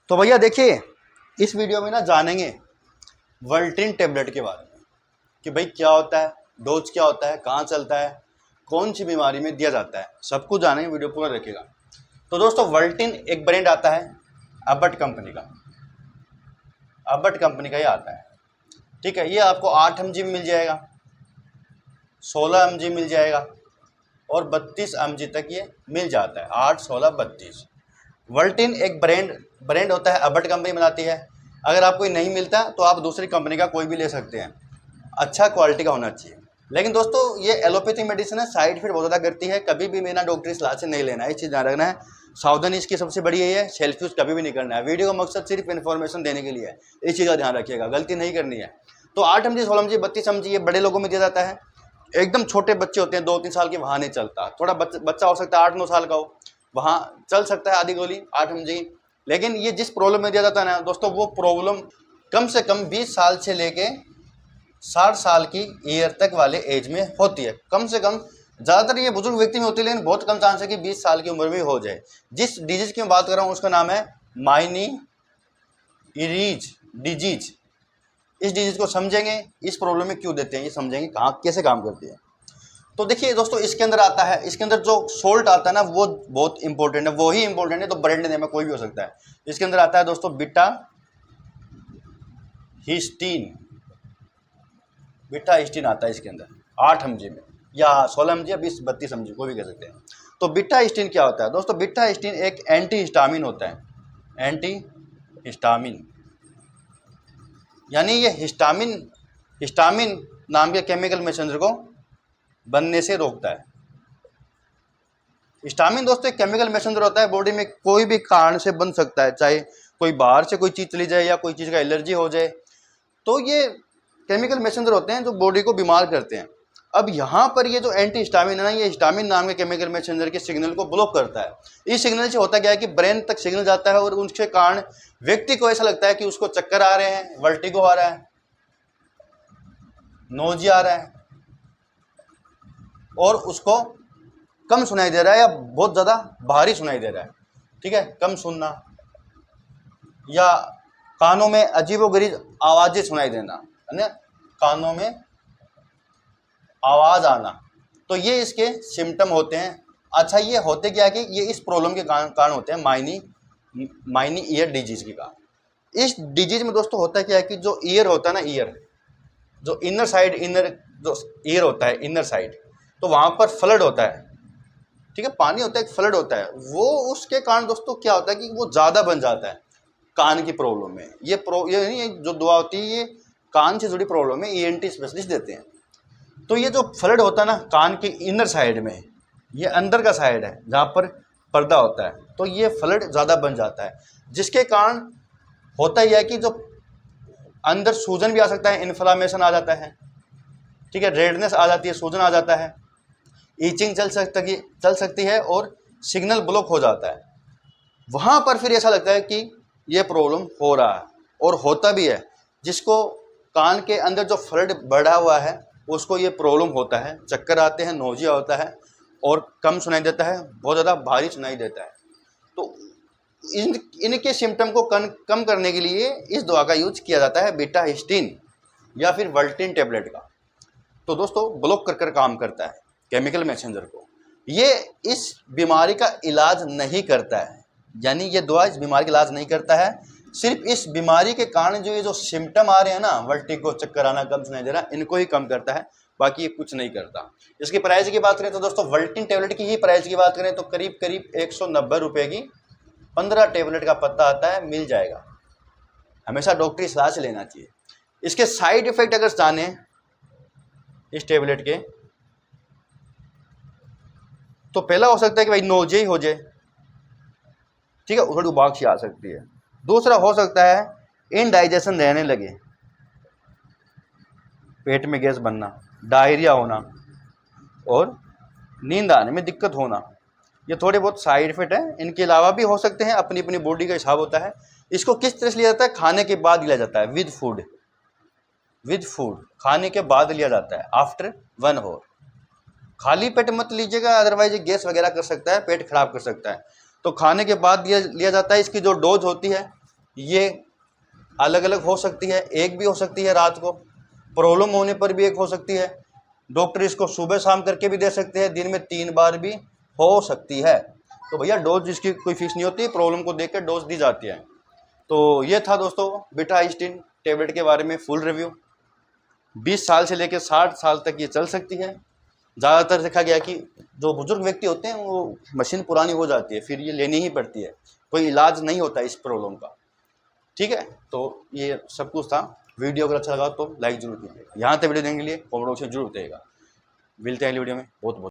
तो भैया देखिए, इस वीडियो में ना जानेंगे वर्ल्टिन टेबलेट के बारे में कि भाई क्या होता है, डोज क्या होता है, कहाँ चलता है, कौन सी बीमारी में दिया जाता है, सब कुछ जानेंगे। वीडियो पूरा रखिएगा। तो दोस्तों, वर्ल्टिन एक ब्रांड आता है अबट कंपनी का। अबट कंपनी का ही आता है, ठीक है। ये आपको 8 mg में मिल जाएगा, 16 mg मिल जाएगा और 32 mg तक ये मिल जाता है। 8, 16, 32। वर्ल्टिन एक ब्रांड होता है, अबट कंपनी बनाती है। अगर आपको ये नहीं मिलता तो आप दूसरी कंपनी का कोई भी ले सकते हैं, अच्छा क्वालिटी का होना चाहिए। लेकिन दोस्तों, ये एलोपैथी मेडिसिन है, साइड इफेक्ट बहुत ज़्यादा करती है। कभी भी बिना डॉक्टरी सलाह से नहीं लेना है, इस चीज़ ध्यान रखना है। सावधानी इसकी सबसे बड़ी यही है, सेल्फ यूज़ कभी भी नहीं करना है। वीडियो का मकसद सिर्फ इन्फॉर्मेशन देने के लिए है, इस चीज़ का ध्यान रखिएगा, गलती नहीं करनी है। तो 8 mg, 16 mg, 32 mg ये बड़े लोगों में दिया जाता है। एकदम छोटे बच्चे होते हैं 2-3 साल के, वहाँ नहीं चलता। थोड़ा बच्चा हो सकता है 8-9 साल का हो, वहाँ चल सकता है आधी गोली 8 mg। लेकिन ये जिस प्रॉब्लम में दिया जाता है ना दोस्तों, वो प्रॉब्लम कम से कम 20 साल से लेके 60 साल की ईयर तक वाले एज में होती है। कम से कम, ज़्यादातर ये बुजुर्ग व्यक्ति में होती है, लेकिन बहुत कम चांस है कि 20 साल की उम्र में हो जाए। जिस डिजीज की मैं बात कर रहा हूँ उसका नाम है माइनी इरीज डिजीज। इस डिजीज को समझेंगे, इस प्रॉब्लम में क्यों देते हैं ये समझेंगे, कहाँ कैसे काम करती है। तो देखिए दोस्तों, इसके अंदर आता है, इसके अंदर जो सोल्ट आता है ना, वो बहुत इंपॉर्टेंट है, वो ही इंपॉर्टेंट है। तो ब्रांड नेम में कोई भी हो सकता है। इसके अंदर आता है दोस्तों बीटा हिस्टीन आता है इसके अंदर 8 mg में, या 16 mg या 20, 32 mg, कोई भी कह सकते हैं। तो बीटा हिस्टीन क्या होता है दोस्तों? बीटा हिस्टीन एक एंटी हिस्टामिन होता है। एंटी हिस्टामिन यानी ये हिस्टामिन नाम के केमिकल मैसेंजर को बनने से रोकता है। हिस्टामिन दोस्तों एक केमिकल मैसेंजर होता है, बॉडी में कोई भी कारण से बन सकता है, चाहे कोई बाहर से कोई चीज़ चली जाए या कोई चीज़ का एलर्जी हो जाए। तो ये केमिकल मैसेंजर होते हैं जो बॉडी को बीमार करते हैं। अब यहाँ पर ये जो एंटी हिस्टामिन है ना, ये हिस्टामिन नाम के केमिकल मैसेंजर के सिग्नल को ब्लॉक करता है। इस सिग्नल से होता क्या है कि ब्रेन तक सिग्नल जाता है और उसके कारण व्यक्ति को ऐसा लगता है कि उसको चक्कर आ रहे हैं, वर्टिगो आ रहा है, नोजिया आ रहा है, और उसको कम सुनाई दे रहा है या बहुत ज़्यादा भारी सुनाई दे रहा है, ठीक है। कम सुनना या कानों में अजीबोगरीब आवाज़ें सुनाई देना, है ना, कानों में आवाज़ आना, तो ये इसके सिम्टम होते हैं। अच्छा, ये होते क्या है कि ये इस प्रॉब्लम के कारण होते हैं, माइनी ईयर डिजीज के कारण। इस डिजीज में दोस्तों होता क्या है कि जो ईयर होता है ना, ईयर जो इनर जो ईयर होता है, इनर साइड, तो वहाँ पर फ्लड होता है, ठीक है, पानी होता है, एक फ्लड होता है। वो उसके कारण दोस्तों क्या होता है कि वो ज़्यादा बन जाता है कान की प्रॉब्लम में। ये नहीं, जो दवा होती है ये कान से जुड़ी प्रॉब्लम है, ENT स्पेशलिस्ट देते हैं। तो ये जो फ्लड होता है ना कान के इनर साइड में, ये अंदर का साइड है जहाँ पर पर्दा होता है, तो ये फ्लड ज़्यादा बन जाता है, जिसके कारण होता ही है कि जो अंदर सूजन भी आ सकता है, इन्फ्लामेशन आ जाता है, ठीक है, रेडनेस आ जाती है, सूजन आ जाता है, ईचिंग चल सकती है और सिग्नल ब्लॉक हो जाता है। वहाँ पर फिर ऐसा लगता है कि ये प्रॉब्लम हो रहा है, और होता भी है। जिसको कान के अंदर जो फ्लड बढ़ा हुआ है उसको ये प्रॉब्लम होता है, चक्कर आते हैं, नोजिया होता है और कम सुनाई देता है, बहुत ज़्यादा भारी सुनाई देता है। तो इनके सिम्टम को कम करने के लिए इस दवा का यूज किया जाता है, बीटा हिस्टीन या फिर वर्ल्टिन टेबलेट का। तो दोस्तों, ब्लॉक कर काम करता है केमिकल मैसेंजर को। ये इस बीमारी का इलाज नहीं करता है, यानी ये दवा इस बीमारी का इलाज नहीं करता है। सिर्फ इस बीमारी के कारण जो ये जो सिम्टम आ रहे हैं ना, वर्टिगो, चक्कर आना, कम सुनाई देना, इनको ही कम करता है, बाकी ये कुछ नहीं करता। इसकी प्राइस की बात करें तो दोस्तों, वर्ल्टिन टेबलेट की ही प्राइस की बात करें तो करीब 190 रुपये की 15 टेबलेट का पत्ता आता है, मिल जाएगा। हमेशा डॉक्टरी सलाह से लेना चाहिए। इसके साइड इफेक्ट अगर जाने इस टेबलेट के, तो पहला हो सकता है कि भाई नोजिया ही हो जाए, ठीक है, थोड़ी उबाक सी आ सकती है। दूसरा हो सकता है इनडाइजेशन रहने लगे, पेट में गैस बनना, डायरिया होना और नींद आने में दिक्कत होना। ये थोड़े बहुत साइड इफेक्ट हैं, इनके अलावा भी हो सकते हैं, अपनी अपनी बॉडी का हिसाब होता है। इसको किस तरह से लिया जाता है? खाने के बाद लिया जाता है, विद फूड खाने के बाद लिया जाता है, आफ्टर 1 आवर। खाली पेट मत लीजिएगा, अदरवाइज गैस वगैरह कर सकता है, पेट खराब कर सकता है। तो खाने के बाद लिया जाता है। इसकी जो डोज होती है ये अलग अलग हो सकती है, एक भी हो सकती है रात को, प्रॉब्लम होने पर भी एक हो सकती है। डॉक्टर इसको सुबह शाम करके भी दे सकते हैं, दिन में 3 बार भी हो सकती है। तो भैया डोज इसकी कोई फिक्स नहीं होती, प्रॉब्लम को देख कर डोज दी जाती है। तो ये था दोस्तों बीटा-आइस्टिन टेबलेट के बारे में फुल रिव्यू। 20 साल से लेकर 60 साल तक ये चल सकती है। ज़्यादातर देखा गया कि जो बुजुर्ग व्यक्ति होते हैं वो मशीन पुरानी हो जाती है, फिर ये लेनी ही पड़ती है, कोई इलाज नहीं होता इस प्रॉब्लम का। ठीक है, तो ये सब कुछ था। वीडियो अगर अच्छा लगा तो लाइक जरूर कीजिएगा। यहाँ तक वीडियो देखने के लिए कमेंट बॉक्स में जरूर बताइएगा। मिलते हैं अगली वीडियो में। बहुत बहुत